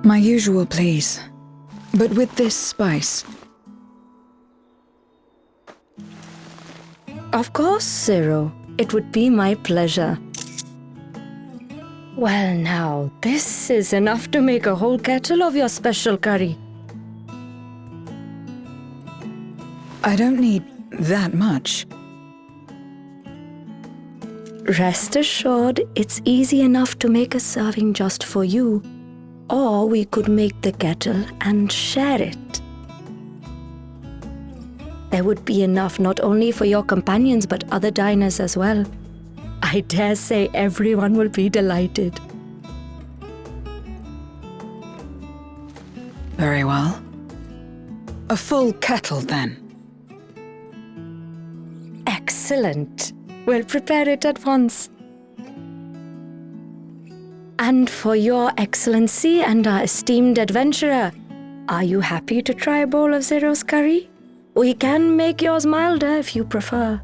My usual, please. But with this spice. Of course, Zero. It would be my pleasure. Well now, this is enough to make a whole kettle of your special curry. I don't need that much. Rest assured, it's easy enough to make a serving just for you. Or we could make the kettle and share it. There would be enough not only for your companions but other diners as well. I dare say everyone will be delighted. Very well. A full kettle, then. Excellent. We'll prepare it at once. And for your excellency and our esteemed adventurer, are you happy to try a bowl of Zero's curry? We can make yours milder if you prefer.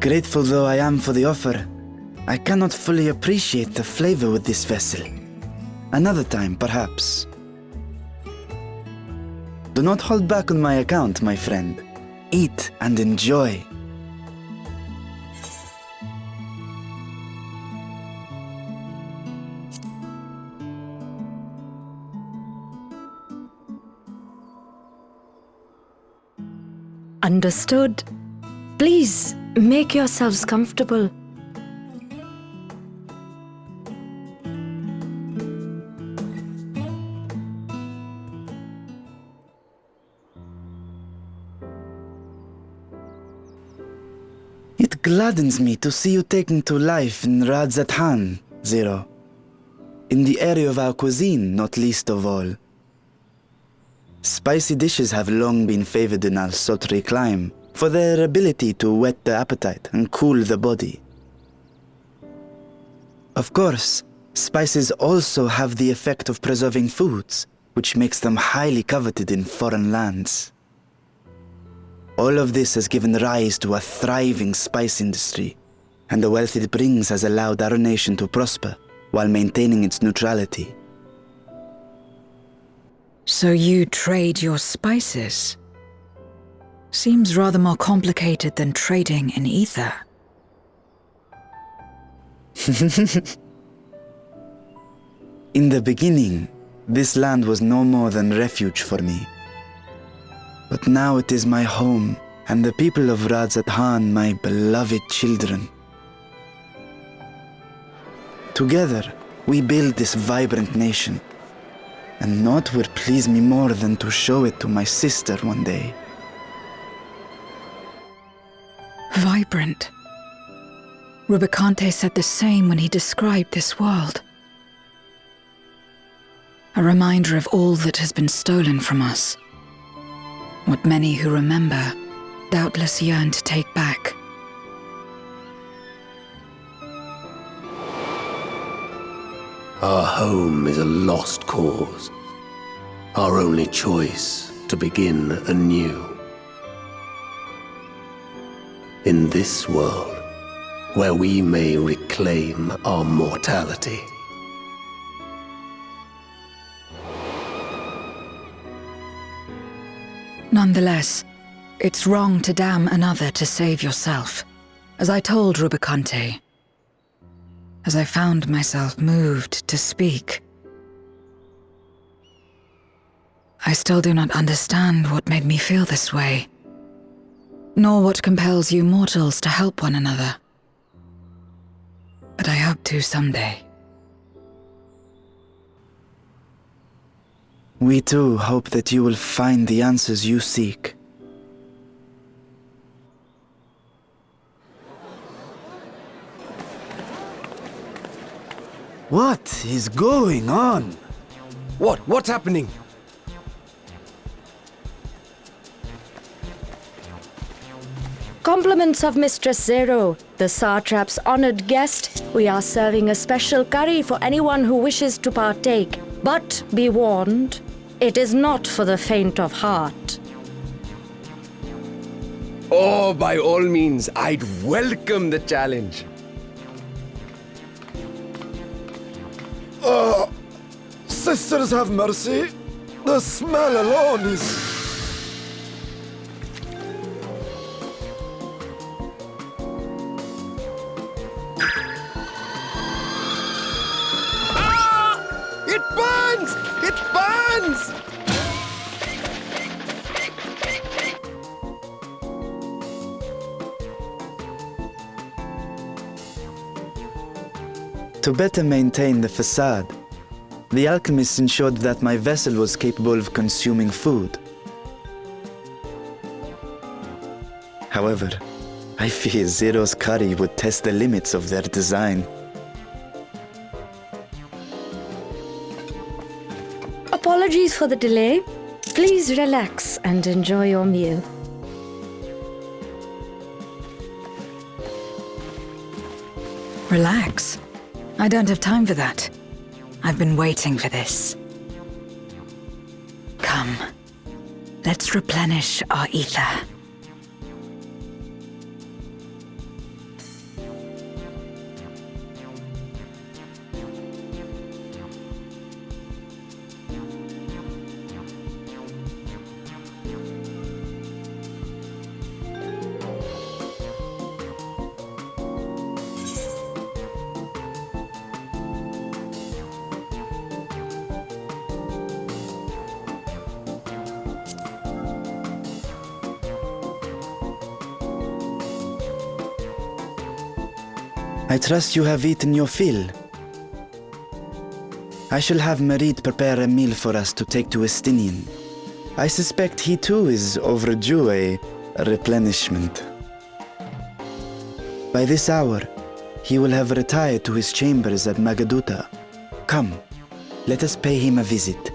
Grateful though I am for the offer, I cannot fully appreciate the flavor with this vessel. Another time, perhaps. Do not hold back on my account, my friend. Eat and enjoy. Understood. Please, make yourselves comfortable. It gladdens me to see you taking to life in XIV, Zero. In the area of our cuisine, not least of all. Spicy dishes have long been favored in our sultry clime for their ability to whet the appetite and cool the body. Of course, spices also have the effect of preserving foods, which makes them highly coveted in foreign lands. All of this has given rise to a thriving spice industry, and the wealth it brings has allowed our nation to prosper while maintaining its neutrality. So you trade your spices? Seems rather more complicated than trading in ether. In the beginning, this land was no more than refuge for me. But now it is my home, and the people of XIV my beloved children. Together, we build this vibrant nation. And naught would please me more than to show it to my sister one day. Vibrant. Rubicante said the same when he described this world. A reminder of all that has been stolen from us. What many who remember doubtless yearn to take back. Our home is a lost cause. Our only choice to begin anew. In this world, where we may reclaim our mortality. Nonetheless, it's wrong to damn another to save yourself, as I told Rubicante. As I found myself moved to speak. I still do not understand what made me feel this way, nor what compels you mortals to help one another. But I hope to someday. We too hope that you will find the answers you seek. What is going on? What's happening? Compliments of Mistress Zero, the Satrap's honored guest. We are serving a special curry for anyone who wishes to partake. But be warned, it is not for the faint of heart. Oh, by all means, I'd welcome the challenge. Sisters, have mercy. The smell alone is... It burns! It burns! To better maintain the facade, the alchemists ensured that my vessel was capable of consuming food. However, I fear Zero's curry would test the limits of their design. Apologies for the delay. Please relax and enjoy your meal. Relax. I don't have time for that. I've been waiting for this. Come, let's replenish our ether. I trust you have eaten your fill. I shall have Merit prepare a meal for us to take to Estinian. I suspect he too is overdue a replenishment. By this hour, he will have retired to his chambers at Magaduta. Come, let us pay him a visit.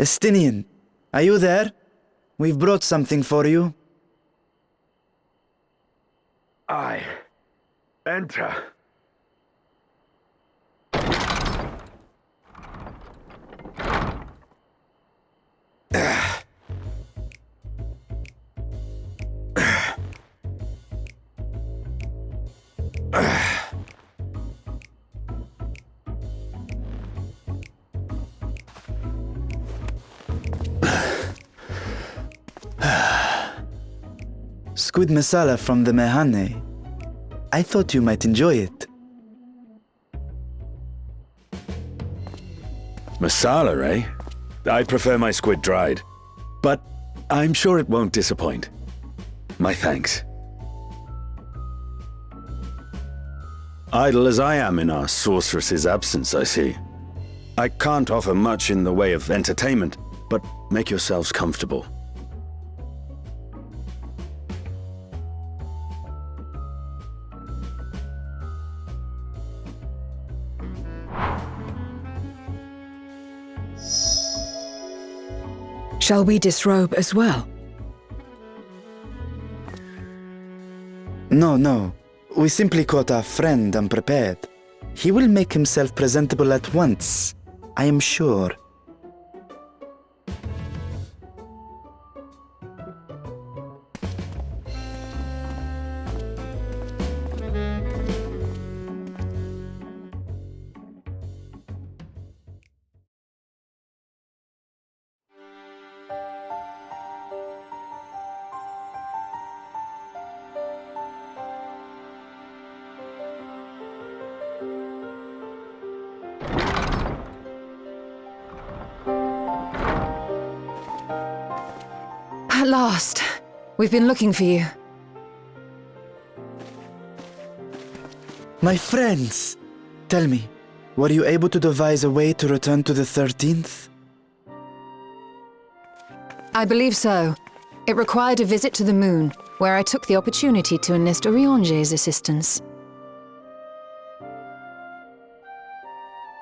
Estinian, are you there? We've brought something for you. I enter. Squid masala from the Mehane. I thought you might enjoy it. Masala, eh? I prefer my squid dried. But I'm sure it won't disappoint. My thanks. Idle as I am in our sorceress's absence, I see. I can't offer much in the way of entertainment, but make yourselves comfortable. Shall we disrobe as well? No. We simply caught our friend unprepared. He will make himself presentable at once, I am sure. At last. We've been looking for you. My friends! Tell me, were you able to devise a way to return to the 13th? I believe so. It required a visit to the moon, where I took the opportunity to enlist Urianger's assistance.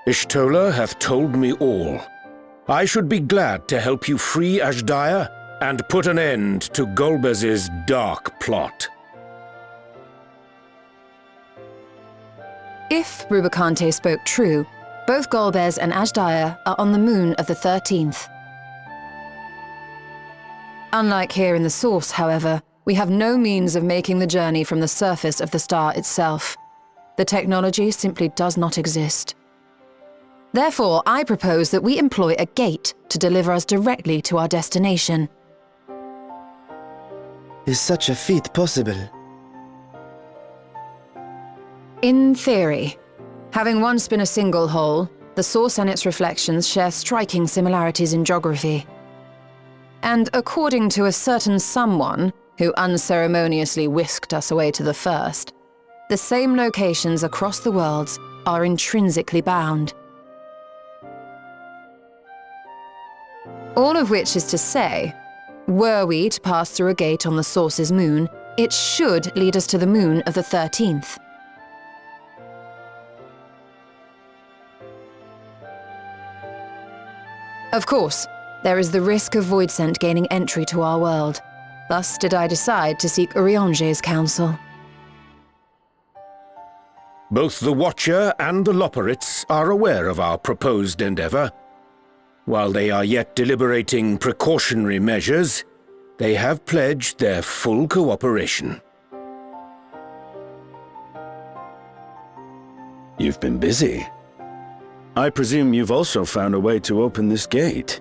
Ishtola hath told me all. I should be glad to help you free Azhdaya and put an end to Golbez's dark plot. If Rubicante spoke true, both Golbez and Azhdaya are on the moon of the 13th. Unlike here in the source, however, we have no means of making the journey from the surface of the star itself. The technology simply does not exist. Therefore, I propose that we employ a gate to deliver us directly to our destination. Is such a feat possible? In theory. Having once been a single hole, the source and its reflections share striking similarities in geography. And according to a certain someone who unceremoniously whisked us away to the first, the same locations across the worlds are intrinsically bound. All of which is to say, were we to pass through a gate on the source's moon, it should lead us to the moon of the 13th. Of course, there is the risk of Voidsent gaining entry to our world. Thus did I decide to seek Urianger's counsel. Both the Watcher and the Loporrits are aware of our proposed endeavor. While they are yet deliberating precautionary measures, they have pledged their full cooperation. You've been busy. I presume you've also found a way to open this gate.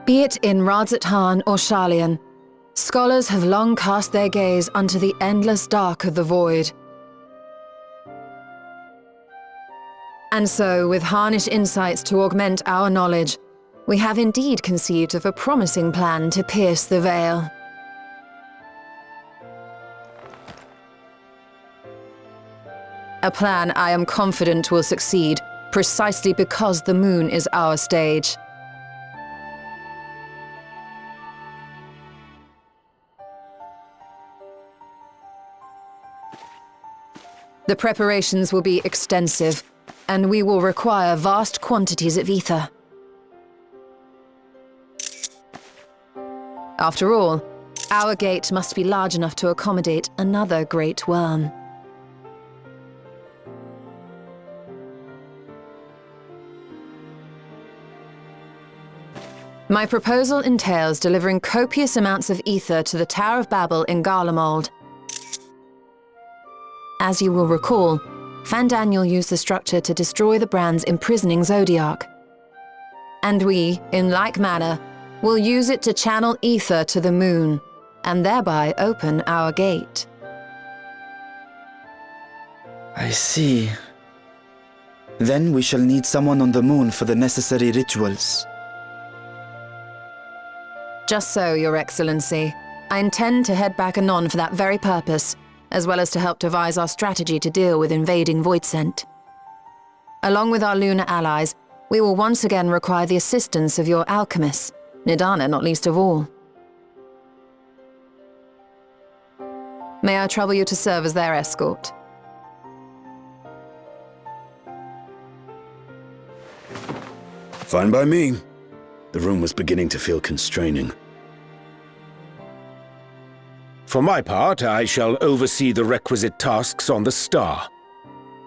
Be it in Radzat-Han or Sharlayan, scholars have long cast their gaze unto the endless dark of the void. And so, with harnish insights to augment our knowledge, we have indeed conceived of a promising plan to pierce the veil. A plan I am confident will succeed, precisely because the moon is our stage. The preparations will be extensive, and we will require vast quantities of ether. After all, our gate must be large enough to accommodate another great worm. My proposal entails delivering copious amounts of ether to the Tower of Babel in Garlemald. As you will recall, Fandaniel used the structure to destroy the brand's imprisoning Zodiac. And we, in like manner, will use it to channel ether to the moon, and thereby open our gate. I see. Then we shall need someone on the moon for the necessary rituals. Just so, Your Excellency. I intend to head back anon for that very purpose, as well as to help devise our strategy to deal with invading Voidsent. Along with our lunar allies, we will once again require the assistance of your alchemists, Nidana not least of all. May I trouble you to serve as their escort? Fine by me. The room was beginning to feel constraining. For my part, I shall oversee the requisite tasks on the star.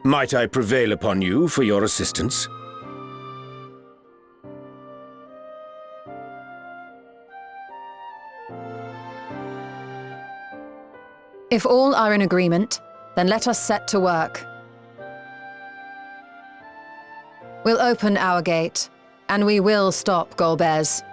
Might I prevail upon you for your assistance? If all are in agreement, then let us set to work. We'll open our gate, and we will stop Golbez.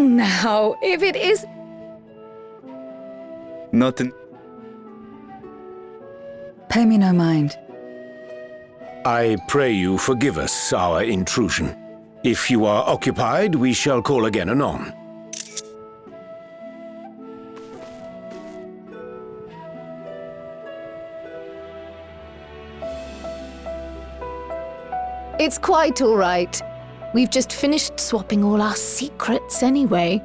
now, if it is... Not in... Pay me no mind. I pray you forgive us our intrusion. If you are occupied, we shall call again anon. It's quite all right. We've just finished swapping all our secrets anyway.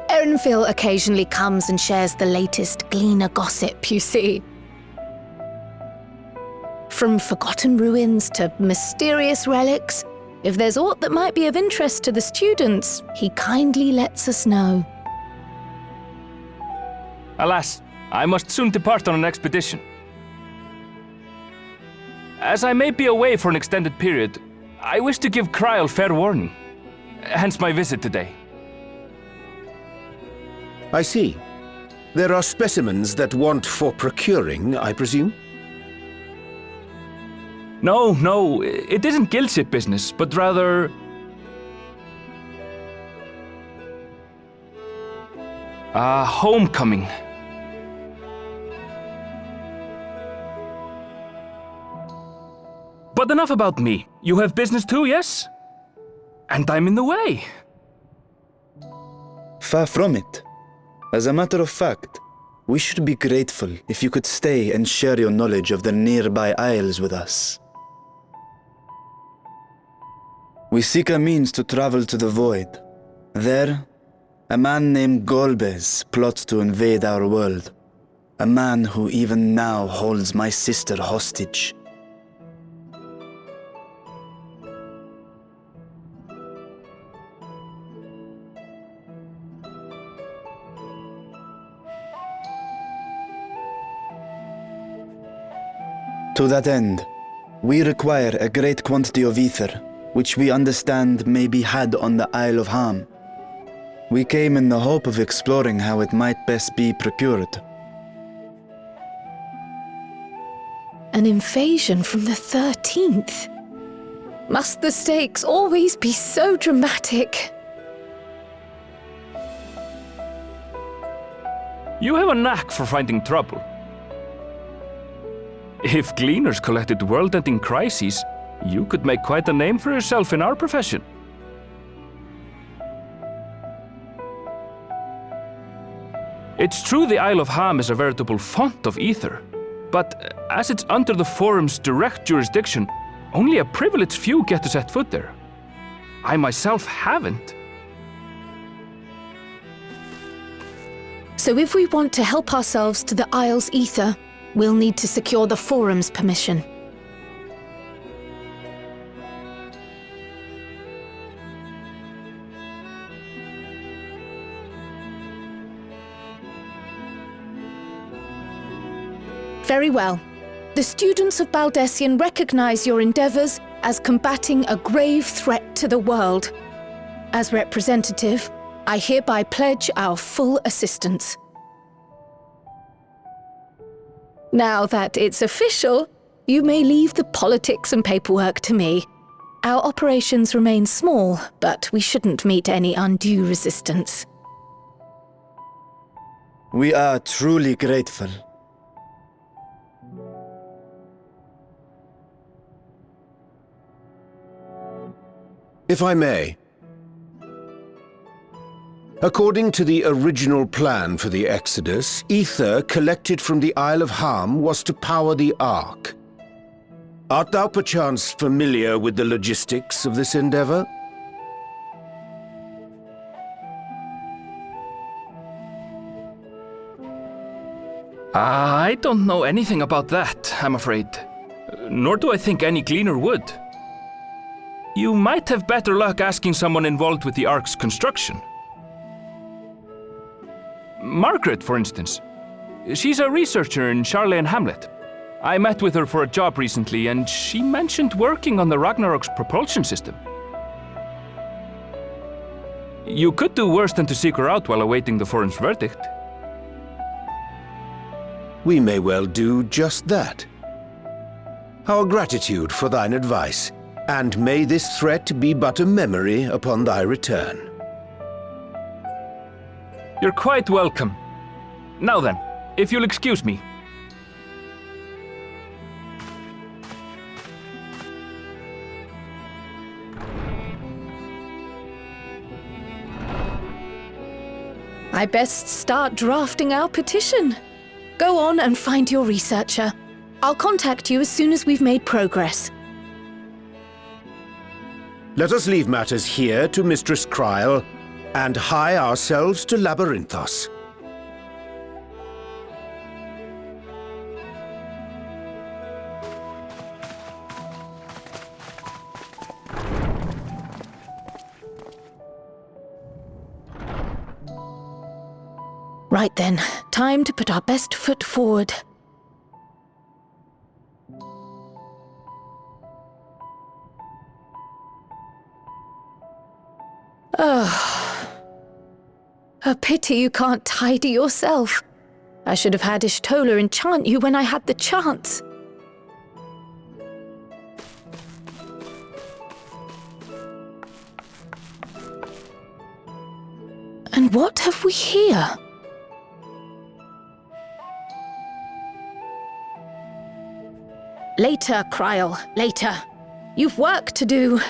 Erenfil occasionally comes and shares the latest Gleaner gossip, you see. From forgotten ruins to mysterious relics, if there's aught that might be of interest to the students, he kindly lets us know. Alas, I must soon depart on an expedition. As I may be away for an extended period, I wish to give Kryl fair warning. Hence my visit today. I see. There are specimens that want for procuring, I presume? No, it isn't guildship business, but rather... homecoming. But enough about me. You have business too, yes? And I'm in the way. Far from it. As a matter of fact, we should be grateful if you could stay and share your knowledge of the nearby isles with us. We seek a means to travel to the Void. There, a man named Golbez plots to invade our world. A man who even now holds my sister hostage. To that end, we require a great quantity of ether, which we understand may be had on the Isle of Ham. We came in the hope of exploring how it might best be procured. An invasion from the 13th? Must the stakes always be so dramatic? You have a knack for finding trouble. If Gleaners collected world-ending crises, you could make quite a name for yourself in our profession. It's true the Isle of Ham is a veritable font of ether, but as it's under the Forum's direct jurisdiction, only a privileged few get to set foot there. I myself haven't. So if we want to help ourselves to the Isle's ether, we'll need to secure the Forum's permission. Very well. The students of Baldessian recognize your endeavors as combating a grave threat to the world. As representative, I hereby pledge our full assistance. Now that it's official, you may leave the politics and paperwork to me. Our operations remain small, but we shouldn't meet any undue resistance. We are truly grateful. If I may. According to the original plan for the Exodus, ether collected from the Isle of Ham was to power the Ark. Art thou perchance familiar with the logistics of this endeavor? I don't know anything about that, I'm afraid. Nor do I think any Gleaner would. You might have better luck asking someone involved with the Ark's construction. Margaret, for instance. She's a researcher in Charlene Hamlet. I met with her for a job recently, and she mentioned working on the Ragnarok's propulsion system. You could do worse than to seek her out while awaiting the Forum's verdict. We may well do just that. Our gratitude for thine advice, and may this threat be but a memory upon thy return. You're quite welcome. Now then, if you'll excuse me. I best start drafting our petition. Go on and find your researcher. I'll contact you as soon as we've made progress. Let us leave matters here to Mistress Kryl and hie ourselves to Labyrinthos. Right then, time to put our best foot forward. Oh. A pity you can't tidy yourself. I should have had Ishtola enchant you when I had the chance. And what have we here? Later, Kryl, later. You've work to do.